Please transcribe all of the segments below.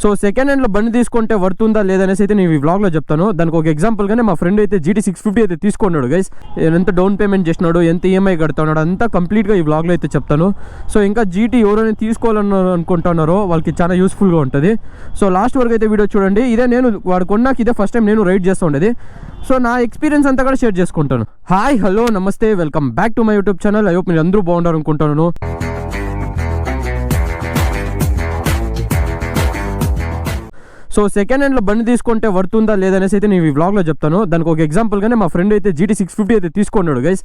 So second హ్యాండ్లో బండి తీసుకుంటే వర్తుందా లేదనేసి అయితే నేను ఈ వ్లాగ్లో చెప్తాను. దానికి ఒక ఎగ్జాంపుల్గానే మా ఫ్రెండ్ అయితే GT 650 అయితే తీసుకున్నాడు గైస్. ఎంత డౌన్ పేమెంట్ చేసినాడు, ఎంత EMI కడుతున్నాడు అంతా కంప్లీట్గా ఈ వ్లాగ్లో అయితే చెప్తాను. సో ఇంకా GT ఎవరైనా తీసుకోవాలని అనుకుంటున్నారో వాళ్ళకి చాలా యూస్ఫుల్గా ఉంటుంది. సో లాస్ట్ వరకు అయితే వీడియో చూడండి. ఇదే నేను వాడు కొన్నాక ఇదే ఫస్ట్ టైం నేను రైడ్ చేస్తూ ఉండేది. సో నా ఎక్స్పీరియన్స్ అంతా కూడా షేర్ చేసుకుంటాను. హాయ్ హలో నమస్తే, welcome back to my YouTube channel. I hope మీరు అందరూ బాగుంటారు అనుకుంటున్నాను. సో సెకండ్ హ్యాండ్లో బండి తీసుకుంటే వర్తుందా లేదనేసి అయితే నేను ఈ వ్లాగ్లో చెప్తాను. దానికి ఒక ఎగ్జాంపుల్గానే మా ఫ్రెండ్ అయితే GT 650 అయితే తీసుకున్నాడు గైస్.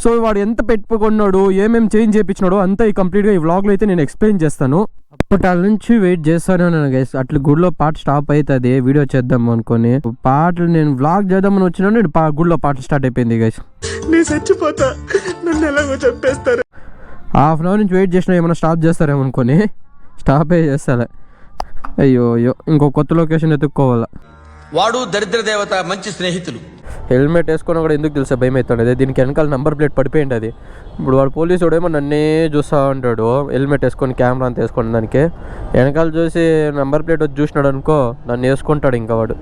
సో వాడు ఎంత పెట్టుకున్నాడు, ఏమేమి చేంజ్ చేయించినాడో అంతా ఈ కంప్లీట్గా ఈ వ్లాగ్లో అయితే నేను ఎక్స్ప్లెయిన్ చేస్తాను. అప్పటి నుంచి వెయిట్ చేస్తాను నేను గైస్. అట్లా గుడిలో పాట స్టాప్ అవుతుంది, వీడియో చేద్దాం అనుకుని పాటలు నేను వ్లాగ్ చేద్దామని వచ్చినా గుడిలో పాటలు స్టార్ట్ అయిపోయింది గైస్. నేను చచ్చిపోతా, నన్ను ఎలాగో చంపేస్తారు. హాఫ్ అన్ అవర్ నుంచి వెయిట్ చేసినా ఏమైనా స్టాప్ చేస్తారేమో అనుకొని స్టాపే చేస్తాలే. అయ్యో ఇంకో కొత్త లొకేషన్ ఎత్తుక్కోవాలా. వాడు దరిద్ర దేవత, మంచి స్నేహితులు. హెల్మెట్ వేసుకున్నా కూడా ఎందుకు తెలిసే భయం అవుతుండేది. దీనికి వెనకాల నెంబర్ ప్లేట్ పడిపోయింది అది. ఇప్పుడు వాడు పోలీసు వాడేమో నన్నే చూస్తూ ఉంటాడు, హెల్మెట్ వేసుకొని కెమెరా అంతా వేసుకుని దానికి వెనకాల చూసి నెంబర్ ప్లేట్ వచ్చి చూసినాడు అనుకో, నన్ను వేసుకుంటాడు. ఇంకా వాడు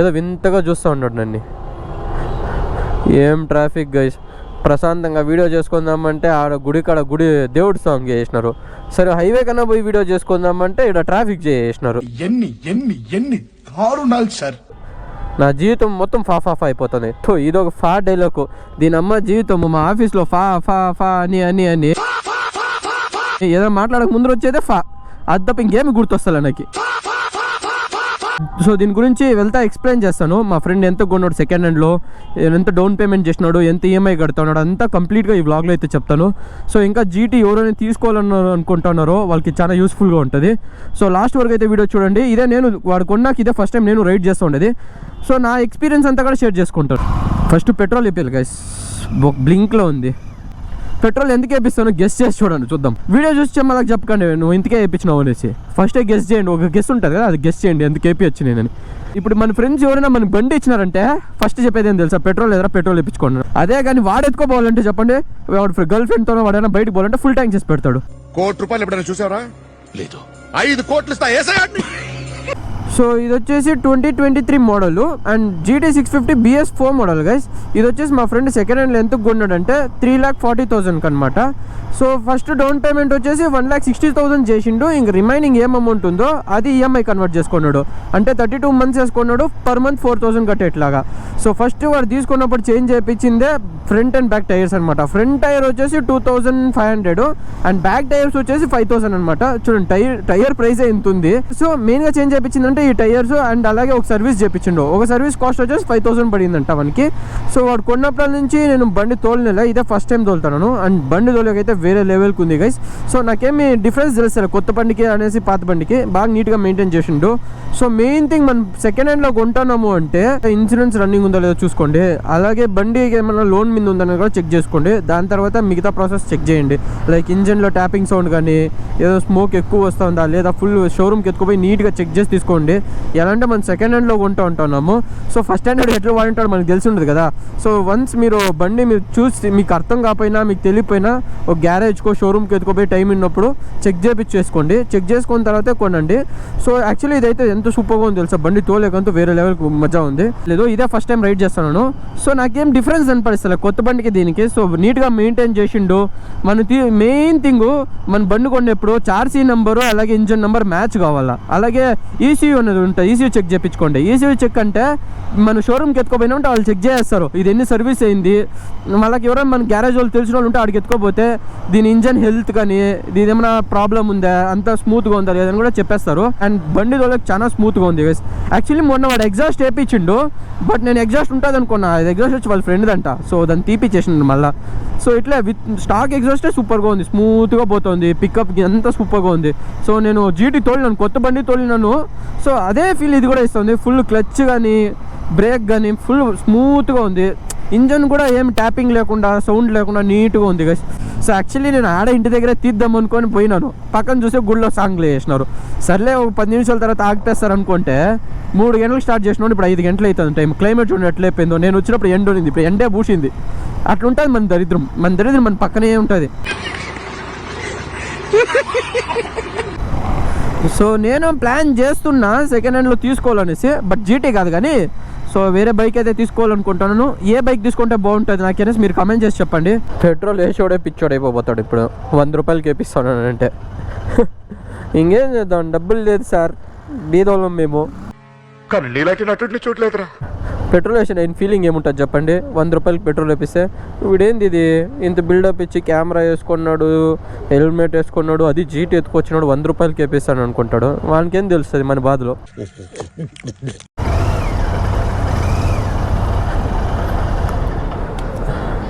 ఏదో వింతగా చూస్తూ ఉన్నాడు నన్ను. ఏం ట్రాఫిక్ గైస్. ప్రశాంతంగా వీడియో చేసుకుందామంటే ఆడ గుడి కాడ దేవుడి సాంగ్ చేసినారు. సరే హైవే కన్నా పోయి వీడియో చేసుకుందామంటే ఇక్కడ ట్రాఫిక్ చేసినారు. ఎన్ని దారుణాలు సార్. నా జీవితం మొత్తం ఫా అయిపోతుంది. ఇదొక ఫా డైలాగ్. దీని అమ్మ జీవితం మా ఆఫీస్లో ఫా అని ఏదో మాట్లాడక ముందు వచ్చేదే ఫా. అది తప్ప ఇంకేమి గుర్తొస్తా నాకు. సో దీని గురించి వెళ్తా ఎక్స్ప్లెయిన్ చేస్తాను. మా ఫ్రెండ్ ఎంత కొన్నాడు సెకండ్ హ్యాండ్లో, ఎంత డౌన్ పేమెంట్ చేసినాడు, ఎంత EMI కడుతున్నాడు అంతా కంప్లీట్గా ఈ వ్లాగ్లో అయితే చెప్తాను. సో ఇంకా GT ఎవరైనా తీసుకోవాలని అనుకుంటున్నారో వాళ్ళకి చాలా యూస్ఫుల్గా ఉంటుంది. సో లాస్ట్ వరకు అయితే వీడియో చూడండి. ఇదే నేను వాడు కొన్నాక ఇదే ఫస్ట్ టైం నేను రైడ్ చేస్తూ ఉండేది. సో నా ఎక్స్పీరియన్స్ అంతా కూడా షేర్ చేసుకుంటాను. ఫస్ట్ పెట్రోల్ వేయాలి గైస్. బ్లింక్లో ఉంది. పెట్రోల్ ఎందుకు వేపిస్తాను గెస్ చేసి చూడండి, చూద్దాం. వీడియో చూసి చెప్పాలకు చెప్పకండి నువ్వు ఇంతకే వేయించినావు అనేసి. ఫస్టే గెస్ చేయండి. ఒక గెస్ ఉంటుంది కదా, అది గెస్ చేయండి ఎందుకు వేపించచ్చు నేనని. ఇప్పుడు మన ఫ్రెండ్స్ ఎవరైనా మన బండి ఇచ్చినారంటే ఫస్ట్ చెప్పేది ఏం తెలుసా, పెట్రోల్ ఎదురా పెట్రోల్ వేయించుకోండి. అదే కానీ వాడు ఎత్తుకోపోవాలంటే చెప్పండి, వాడు గర్ల్ ఫ్రెండ్తోనో వాడైనా బయటకు పోవాలంటే ఫుల్ ట్యాంక్ చేసి పెడతాడు. ₹1 ఎప్పుడైనా చూసావరా? లేదు. 5 కోట్లు ఇస్తా. సో ఇది వచ్చేసి 2023 model and GT 650 BS4 model guys. ఇది వచ్చేసి మా ఫ్రెండ్ సెకండ్ హ్యాండ్లో ఎంత కొన్నాడంటే 3,40,000 అనమాట. సో ఫస్ట్ డౌన్ పేమెంట్ వచ్చేసి 1,60,000 చేసిండు. ఇంక రిమైనింగ్ ఏం అమౌంట్ ఉందో అది EMI కన్వర్ట్ చేసుకున్నాడు. అంటే 32 మంత్స్ వేసుకున్నాడు, పర్ మంత్ 4,000 కట్టేట్లాగా. సో ఫస్ట్ వాడు తీసుకున్నప్పుడు చేంజ్ చేయించిందే ఫ్రంట్ అండ్ బ్యాక్ టైర్స్ అనమాట. ఫ్రంట్ టైర్ వచ్చేసి 2,500 అండ్ బ్యాక్ టైర్స్ వచ్చేసి 5,000 అనమాట. చూడండి టైర్ ప్రైస్ ఎంత ఉంది. సో మెయిన్గా చేంజ్ చేయించిందంటే ఈ టైర్స్ అండ్ అలాగే ఒక సర్వీస్ చేయించిండు. ఒక సర్వీస్ కాస్ట్ వచ్చేసి 5,000 పడిందంట మనకి. సో వాడు కొన్నప్పటి నుంచి నేను బండి తోలనేలా, ఇదే ఫస్ట్ టైం తోలుతాను. అండ్ బండి తోలేకైతే వేరే లెవెల్కి ఉంది గైస్. సో నాకేమి డిఫరెన్స్ తెలుస్తుంది కొత్త బండికి అనేసి పాత బండికి. బాగా నీట్గా మెయింటైన్ చేసిండు. సో మెయిన్ థింగ్ మనం సెకండ్ హ్యాండ్లో కొంటున్నాము అంటే ఇన్సూరెన్స్ రన్నింగ్ ఉందో లేదో చూసుకోండి. అలాగే బండి ఏమైనా లోన్ మీద ఉందని కూడా చెక్ చేసుకోండి. దాని తర్వాత మిగతా ప్రాసెస్ చెక్ చేయండి. లైక్ ఇంజన్లో ట్యాపింగ్ సౌండ్ కానీ, ఏదో స్మోక్ ఎక్కువ వస్తుందా లేదా, ఫుల్ షోరూమ్కి ఎత్తుకుపోయి నీట్గా చెక్ చేసి తీసుకోండి. ఎలా అంటే మనం సెకండ్ హ్యాండ్లో కొంటూ ఉంటున్నాము. సో ఫస్ట్ హ్యాండ్ ఎట్లా వాడింటాడో మనకు తెలిసి ఉండదు కదా. సో వన్స్ మీరు బండి మీరు చూసి మీకు అర్థం కాకపోయినా మీకు తెలియపోయినా ఒక గ్యారేజ్కో షోరూమ్కి ఎత్తుకుపోయి టైం ఉన్నప్పుడు చెక్ చేయించేసుకోండి. చెక్ చేసుకున్న తర్వాతే కొనండి. సో యాక్చువల్లీ ఇదైతే ఎంత సూపర్గా ఉంది తెలుసా, బండి తోలేకంతా వేరే లెవెల్కి మజా ఉంది. లేదో ఇదే ఫస్ట్ టైం రైడ్ చేస్తున్నాను. సో నాకేం డిఫరెన్స్ అనిపిస్తుంది కొత్త బండికి దీనికి. సో నీట్గా మెయింటైన్ చేసిండు. మెయిన్ థింగ్ మన బండి కొన్నప్పుడు చార్సీ నెంబరు అలాగే ఇంజన్ నెంబర్ మ్యాచ్ కావాలా. అలాగే ECU అనేది ఉంటుంది, ECU చెక్ చేయించుకోండి. ECU చెక్ అంటే మన షోరూమ్కి ఎత్తుకోపోయినా ఉంటే వాళ్ళు చెక్ చేస్తారు ఇది ఎన్ని సర్వీస్ అయింది. వాళ్ళకి ఎవరైనా మన గ్యారేజ్ వాళ్ళు తెలిసిన వాళ్ళు ఉంటే ఆడికి ఎత్తుకోపోతే దీని ఇంజన్ హెల్త్ కానీ దీని ఏమైనా ప్రాబ్లం ఉందా, అంతా స్మూత్గా ఉందా లేదని కూడా చెప్పేస్తారు. అండ్ బండి వాళ్ళకి చాలా స్మూత్గా ఉంది గైస్. యాక్చువల్లీ మొన్న వాడు ఎగ్జాస్ట్ వేయించిండు, బట్ నేను ఎగ్జాస్ట్ ఉంటుంది అనుకున్నా. అది ఎగ్జాస్ట్ వచ్చి వాళ్ళ ఫ్రెండ్ అంట. సో దాన్ని తీపిచ్చేసిండు మళ్ళీ. సో ఇట్లా విత్ స్టాక్ ఎగ్జాస్టే సూపర్గా ఉంది, స్మూత్గా పోతుంది, పికప్ అంతా సూపర్గా ఉంది. సో నేను GT తోలినాను, కొత్త బండి తోలినాను. సో అదే ఫీల్ ఇది కూడా ఇస్తుంది. ఫుల్ క్లచ్ కానీ బ్రేక్ కానీ ఫుల్ స్మూత్గా ఉంది. ఇంజన్ కూడా ఏం ట్యాపింగ్ లేకుండా సౌండ్ లేకుండా నీట్గా ఉంది గైస్. సో యాక్చువల్లీ నేను ఆడ ఇంటి దగ్గరే తీద్దాం అనుకొని పోయినాను. పక్కన చూస్తే గుడిలో సాంగ్లు వేసినారు. సర్లే ఒక 10 నిమిషాల తర్వాత ఆగిపేస్తారు అనుకుంటే 3 గంటలకు స్టార్ట్ చేసినాడు. ఇప్పుడు 5 గంటలు అవుతుంది టైం. క్లైమేట్ చూడండి ఎట్లయిపోయిందో. నేను వచ్చినప్పుడు ఎండ ఉంది, ఇప్పుడు ఎండే పూసింది. అట్లుంటుంది మన దరిద్రం. మన పక్కనే ఉంటుంది. సో నేను ప్లాన్ చేస్తున్నా సెకండ్ హ్యాండ్లో తీసుకోవాలనేసి, బట్ జీటీ కాదు కానీ సో వేరే బైక్ అయితే తీసుకోవాలనుకుంటున్నాను. ఏ బైక్ తీసుకుంటే బాగుంటుంది నాకనేసి మీరు కమెంట్ చేసి చెప్పండి. పెట్రోల్ వేసోడే పిచ్చోడు అయిపోతాడు ఇప్పుడు 100 రూపాయలకి వేపిస్తాను అంటే. ఇంకేం చేద్దాం, డబ్బులు లేదు సార్, బీదోళ్ళం మేము. కానీ నీలాంటి నటుడిని చూడలేదురా. పెట్రోల్ వేసిన నేను ఫీలింగ్ ఏముంటుంది చెప్పండి. 100 రూపాయలకి పెట్రోల్ వేపిస్తే వీడేంది ఇది ఇంత బిల్డప్ ఇచ్చి కెమెరా వేసుకున్నాడు, హెల్మెట్ వేసుకున్నాడు, అది జీటీ ఎత్తుకొచ్చినాడు, 100 రూపాయలకి వేపిస్తాను అనుకుంటాడు. వానికేం తెలుస్తుంది మన బాధలో.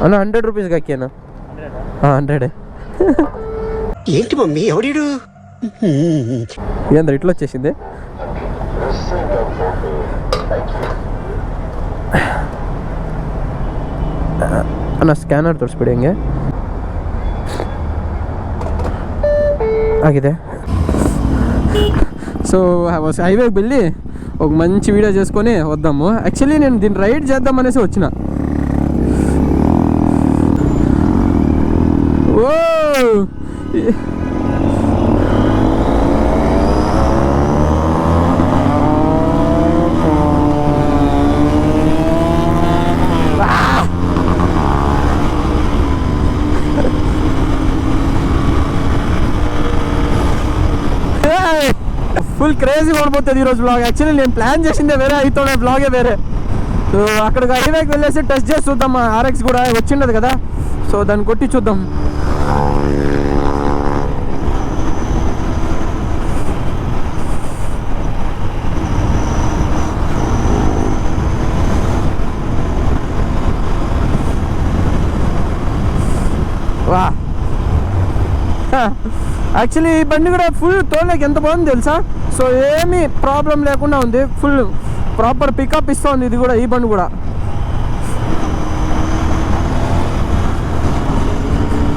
అన్న 100 రూపీస్కి అక్కేనా? 100. ఏంటి మమ్మీ ఎవడీడు? ఏంద్ర ఇట్లా వచ్చేసింది. ಅಣ್ಣ ಸ್ಕ್ಯಾನರ್ ತೋರಿಸ್ಬಿಡಿ ಹಂಗೆ ಆಗಿದೆ. సో హైవేకి వెళ్ళి ఒక మంచి వీడియో చేసుకొని వద్దాము. యాక్చువల్లీ నేను దీన్ని రైడ్ చేద్దాం అనేసి వచ్చిన. ఓ ఫుల్ క్రేజీ పడిపోతుంది ఈరోజు బ్లాగ్. యాక్చువల్లీ నేను ప్లాన్ చేసిందే వేరే, అయితోనే బ్లాగే వేరే. సో అక్కడికి హైవేకి వెళ్ళేసి టెస్ట్ చేసి చూద్దాం. ఆర్ఎక్స్ కూడా వచ్చిండదు కదా, సో దాన్ని కొట్టి చూద్దాం. వా యాక్చువల్లీ ఈ బండి కూడా ఫుల్ తోలేకి ఎంత బాగుంది తెలుసా. సో ఏమీ ప్రాబ్లం లేకుండా ఉంది, ఫుల్ ప్రాపర్ పికప్ ఇస్తుంది ఇది కూడా, ఈ బండి కూడా.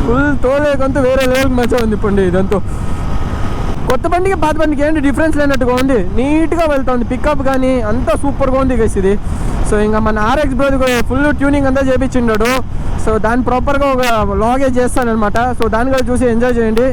ఫుల్ తోలేకంతా వేరే లెవెల్కి మంచిగా ఉంది ఇప్పుడు ఇదంతా. కొత్త బండికి పాత బండికి ఏంటి డిఫరెన్స్ లేనట్టుగా ఉంది, నీట్గా వెళ్తుంది. పికప్ కానీ అంతా సూపర్గా ఉంది గైస్ ఇది. సో ఇంకా మన ఆర్ఎక్స్ బ్రో కూడా ఫుల్ ట్యూనింగ్ అంతా చేయించిండాడు. సో దాన్ని ప్రాపర్గా ఒక లాగే చేస్తానమాట. సో దాన్ని కూడా చూసి ఎంజాయ్ చేయండి.